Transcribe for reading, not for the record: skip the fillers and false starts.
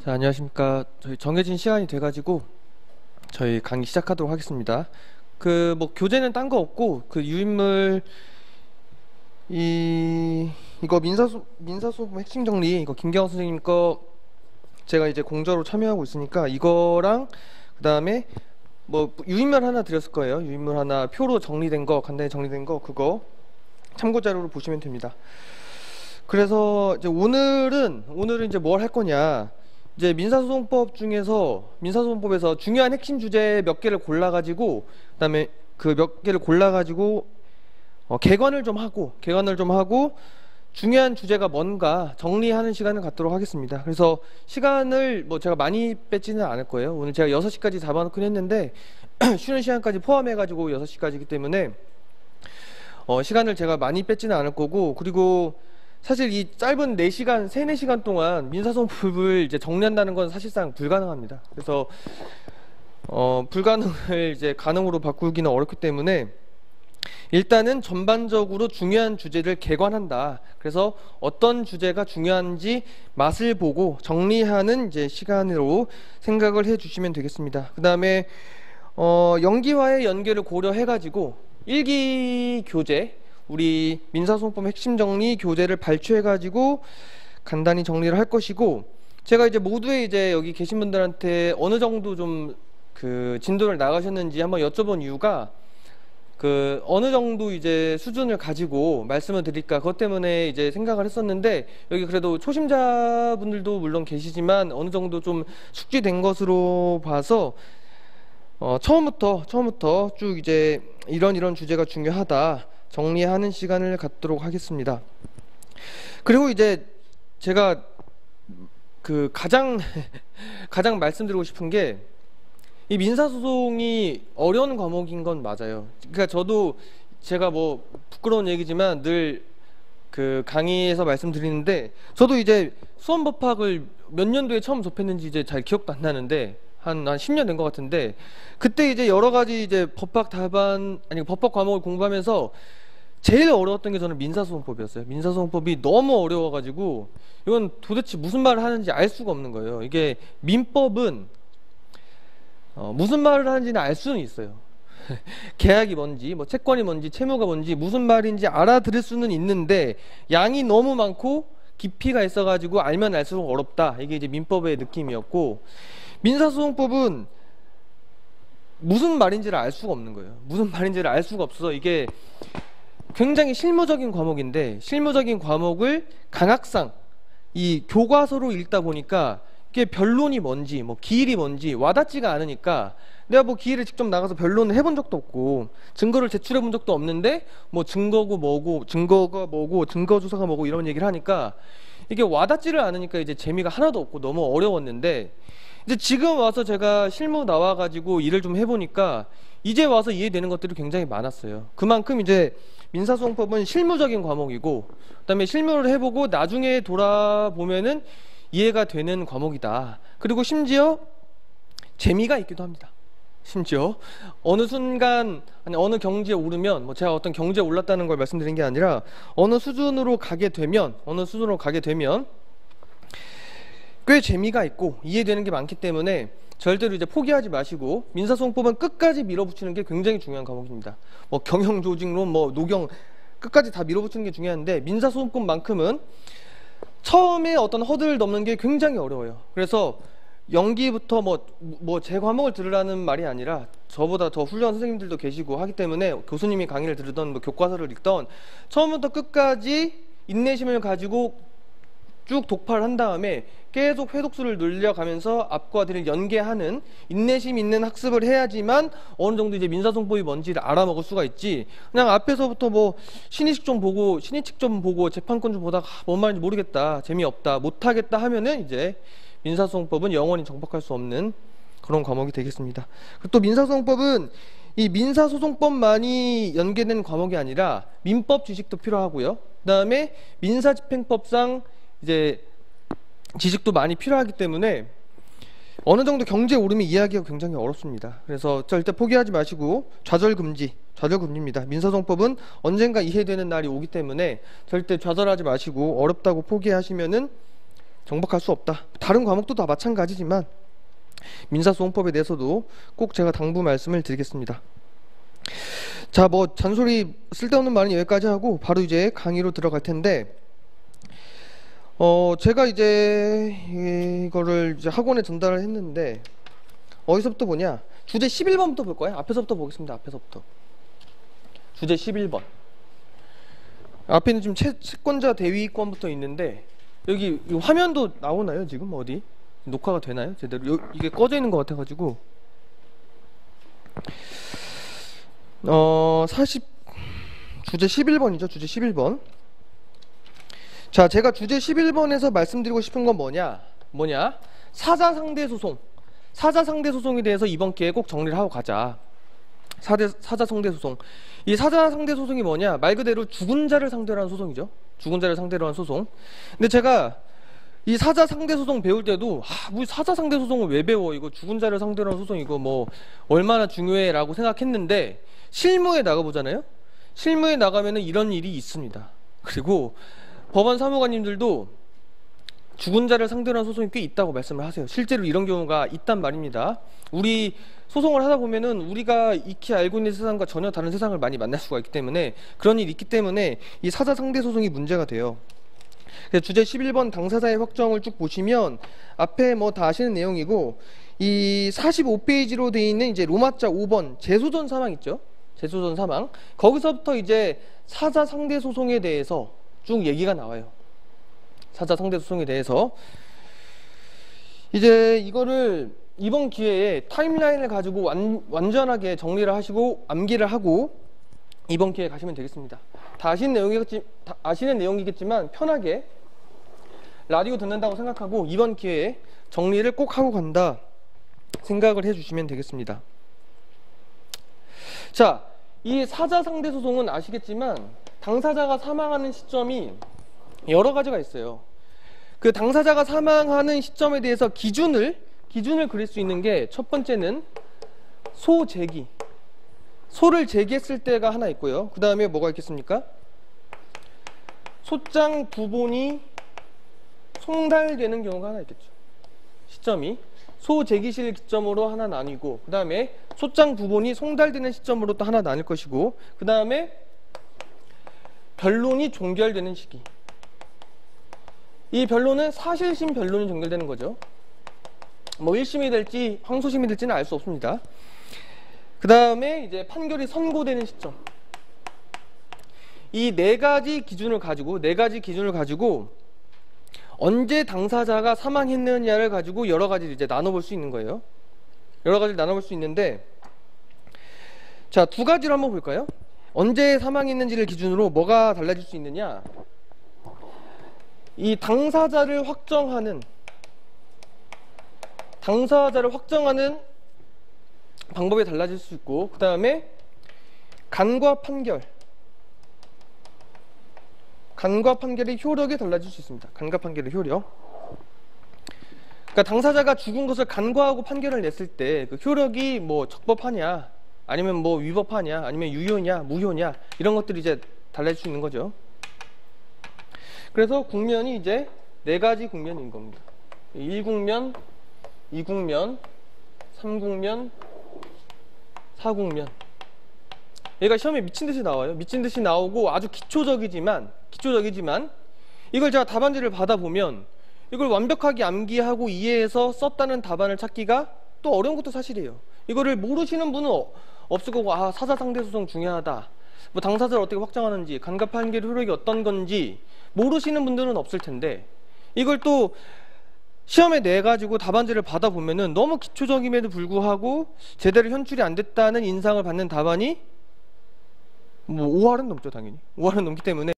자, 안녕하십니까. 저희 정해진 시간이 돼가지고 저희 강의 시작하도록 하겠습니다. 뭐 교재는 딴 거 없고 유인물 이거 민사소금 핵심 정리 이거 김경호 선생님 거 제가 이제 공저로 참여하고 있으니까 이거랑 그다음에 뭐 유인물 하나 드렸을 거예요. 유인물 하나 표로 정리된 거 간단히 정리된 거 그거 참고 자료로 보시면 됩니다. 그래서 이제 오늘은 이제 뭘 할 거냐? 이제 민사소송법 중에서 민사소송법에서 중요한 핵심 주제 몇 개를 골라가지고 그다음에 그 몇 개를 골라가지고 개관을 좀 하고 중요한 주제가 뭔가 정리하는 시간을 갖도록 하겠습니다. 그래서 시간을 뭐 제가 많이 뺏지는 않을 거예요. 오늘 제가 6시까지 잡아놓긴 했는데 쉬는 시간까지 포함해가지고 6시까지이기 때문에 시간을 제가 많이 뺏지는 않을 거고, 그리고 사실 이 짧은 4시간, 4시간 동안 민사소송법을 이제 정리한다는 건 사실상 불가능합니다. 그래서 불가능을 이제 가능으로 바꾸기는 어렵기 때문에 일단은 전반적으로 중요한 주제를 개관한다. 그래서 어떤 주제가 중요한지 맛을 보고 정리하는 이제 시간으로 생각을 해 주시면 되겠습니다. 그 다음에 연기와의 연계를 고려해가지고 1기 교재, 우리 민사소송법 핵심 정리 교재를 발췌해가지고 간단히 정리를 할 것이고, 제가 이제 모두의 이제 여기 계신 분들한테 어느 정도 좀 진도를 나가셨는지 한번 여쭤본 이유가 어느 정도 이제 수준을 가지고 말씀을 드릴까 그것 때문에 이제 생각을 했었는데, 여기 그래도 초심자분들도 물론 계시지만 어느 정도 좀 숙지된 것으로 봐서 처음부터 쭉 이제 이런 주제가 중요하다 정리하는 시간을 갖도록 하겠습니다. 그리고 이제 제가 가장 말씀드리고 싶은 게, 이 민사소송이 어려운 과목인 건 맞아요. 그러니까 제가 뭐 부끄러운 얘기지만 늘 강의에서 말씀드리는데, 저도 이제 수험법학을 몇 년도에 처음 접했는지 이제 잘 기억도 안 나는데 한 10년 된 것 같은데, 그때 이제 여러 가지 이제 법학 과목을 공부하면서 제일 어려웠던 게 저는 민사소송법이었어요. 민사소송법이 너무 어려워가지고 이건 도대체 무슨 말을 하는지 알 수가 없는 거예요. 이게 민법은 무슨 말을 하는지는 알 수는 있어요. 계약이 뭔지, 뭐 채권이 뭔지, 채무가 뭔지, 무슨 말인지 알아들을 수는 있는데 양이 너무 많고 깊이가 있어가지고 알면 알수록 어렵다. 이게 이제 민법의 느낌이었고, 민사소송법은 무슨 말인지를 알 수가 없는 거예요. 무슨 말인지를 알 수가 없어서 이게 굉장히 실무적인 과목인데, 실무적인 과목을 강학상 이 교과서로 읽다 보니까 이게 변론이 뭔지 뭐 기일이 뭔지 와닿지가 않으니까, 내가 뭐 기일에 직접 나가서 변론을 해본 적도 없고 증거를 제출해 본 적도 없는데 뭐 증거가 뭐고 증거 조사가 뭐고 이런 얘기를 하니까 이게 와닿지를 않으니까 이제 재미가 하나도 없고 너무 어려웠는데, 이제 지금 와서 제가 실무 나와가지고 일을 좀 해보니까 이제 와서 이해되는 것들이 굉장히 많았어요. 그만큼 이제 민사소송법은 실무적인 과목이고, 그다음에 실무를 해보고 나중에 돌아보면은 이해가 되는 과목이다. 그리고 심지어 재미가 있기도 합니다. 심지어 어느 순간 어느 경지에 오르면, 뭐 제가 어떤 경지에 올랐다는 걸 말씀드린 게 아니라 어느 수준으로 가게 되면 꽤 재미가 있고 이해되는 게 많기 때문에 절대로 이제 포기하지 마시고, 민사소송법은 끝까지 밀어붙이는 게 굉장히 중요한 과목입니다. 뭐 경영조직론, 뭐 노경 끝까지 다 밀어붙이는 게 중요한데, 민사소송법만큼은 처음에 어떤 허들을 넘는 게 굉장히 어려워요. 그래서 연기부터 뭐 제 과목을 들으라는 말이 아니라 저보다 더 훌륭한 선생님들도 계시고 하기 때문에 교수님이 강의를 들으던 뭐 교과서를 읽던 처음부터 끝까지 인내심을 가지고 쭉 독파를 한 다음에 계속 회독수를 늘려가면서 앞과 뒤를 연계하는 인내심 있는 학습을 해야지만 어느 정도 이제 민사소송법이 뭔지를 알아먹을 수가 있지, 그냥 앞에서부터 뭐 신의칙 좀 보고 재판권 좀 보다가 뭔 말인지 모르겠다, 재미없다, 못하겠다 하면은 이제 민사소송법은 영원히 정복할 수 없는 그런 과목이 되겠습니다. 그리고 또 민사소송법은 이 민사소송법만이 연계된 과목이 아니라 민법 지식도 필요하고요. 그 다음에 민사집행법상 이제 지식도 많이 필요하기 때문에 어느 정도 경제에 오르면 이해하기가 굉장히 어렵습니다. 그래서 절대 포기하지 마시고 좌절금지입니다. 민사소송법은 언젠가 이해되는 날이 오기 때문에 절대 좌절하지 마시고, 어렵다고 포기하시면은 정박할 수 없다. 다른 과목도 다 마찬가지지만 민사소송법에 대해서도 꼭 제가 당부 말씀을 드리겠습니다. 자, 뭐 잔소리 쓸데없는 말은 여기까지 하고 바로 이제 강의로 들어갈 텐데, 제가 이제 이거를 이제 학원에 전달을 했는데 어디서부터 보냐? 주제 11번부터 볼 거예요. 앞에서부터 보겠습니다. 앞에서부터. 주제 11번. 앞에는 지금 채권자 대위권부터 있는데, 여기 이 화면도 나오나요? 지금 어디? 녹화가 되나요? 제대로? 이게 꺼져 있는 것 같아가지고. 주제 11번이죠. 주제 11번. 자, 제가 주제 11번에서 말씀드리고 싶은 건 뭐냐? 사자상대소송. 사자상대소송에 대해서 이번 기회에 꼭 정리를 하고 가자. 사자상대소송. 이 사자상대소송이 뭐냐? 말 그대로 죽은 자를 상대로 한 소송이죠. 죽은 자를 상대로 한 소송. 근데 제가 이 사자상대소송 배울 때도 뭐 사자상대소송을 왜 배워? 이거 죽은 자를 상대로 한 소송 이거 뭐 얼마나 중요해? 라고 생각했는데 실무에 나가보잖아요? 실무에 나가면은 이런 일이 있습니다. 그리고 법원 사무관님들도 죽은 자를 상대로 한 소송이 꽤 있다고 말씀을 하세요. 실제로 이런 경우가 있단 말입니다. 우리 소송을 하다 보면은 우리가 익히 알고 있는 세상과 전혀 다른 세상을 많이 만날 수가 있기 때문에, 그런 일이 있기 때문에 이 사자 상대 소송이 문제가 돼요. 그래서 주제 11번 당사자의 확정을 쭉 보시면 앞에 뭐 다 아시는 내용이고, 이 45페이지로 되어 있는 이제 로마자 5번 재소전 사망 있죠? 재소전 사망. 거기서부터 이제 사자 상대 소송에 대해서 쭉 얘기가 나와요. 사자 상대 소송에 대해서. 이제 이거를 이번 기회에 타임라인을 가지고 완전하게 정리를 하시고 암기를 하고 이번 기회에 가시면 되겠습니다. 다 아시는 내용이겠지만 편하게 라디오 듣는다고 생각하고 이번 기회에 정리를 꼭 하고 간다 생각을 해주시면 되겠습니다. 자, 이 사자 상대 소송은 아시겠지만 당사자가 사망하는 시점이 여러 가지가 있어요. 그 당사자가 사망하는 시점에 대해서 기준을 그릴 수 있는 게, 첫 번째는 소제기. 소를 제기했을 때가 하나 있고요. 그 다음에 뭐가 있겠습니까? 소장 부본이 송달되는 경우가 하나 있겠죠. 시점이 소제기실 기점으로 하나 나뉘고, 그 다음에 소장 부본이 송달되는 시점으로 또 하나 나눌 것이고, 그 다음에 변론이 종결되는 시기. 이 변론은 사실심 변론이 종결되는 거죠. 뭐 1심이 될지 항소심이 될지는 알 수 없습니다. 그 다음에 이제 판결이 선고되는 시점. 이 네 가지 기준을 가지고 언제 당사자가 사망했느냐를 가지고 여러 가지를 이제 나눠볼 수 있는 거예요. 여러 가지를 나눠볼 수 있는데, 자, 두 가지로 한번 볼까요? 언제 사망했는지를 기준으로 뭐가 달라질 수 있느냐? 이 당사자를 확정하는 방법이 달라질 수 있고, 그 다음에 간과 판결의 효력이 달라질 수 있습니다. 간과 판결의 효력. 그러니까 당사자가 죽은 것을 간과하고 판결을 냈을 때 그 효력이 뭐 적법하냐, 아니면 뭐 위법하냐, 아니면 유효냐, 무효냐, 이런 것들이 이제 달라질 수 있는 거죠. 그래서 국면이 이제 네 가지 국면인 겁니다. 1국면, 2국면, 3국면, 4국면. 얘가 시험에 미친듯이 나와요. 미친듯이 나오고 아주 기초적이지만 이걸 제가 답안지를 받아보면 이걸 완벽하게 암기하고 이해해서 썼다는 답안을 찾기가 또 어려운 것도 사실이에요. 이거를 모르시는 분은 없을 거고, 사자상대소송 중요하다, 뭐 당사자를 어떻게 확정하는지, 간과 판결 효력이 어떤 건지 모르시는 분들은 없을 텐데, 이걸 또 시험에 내가지고 답안지를 받아보면은 너무 기초적임에도 불구하고 제대로 현출이 안 됐다는 인상을 받는 답안이 뭐 5할은 넘죠. 당연히 5할은 넘기 때문에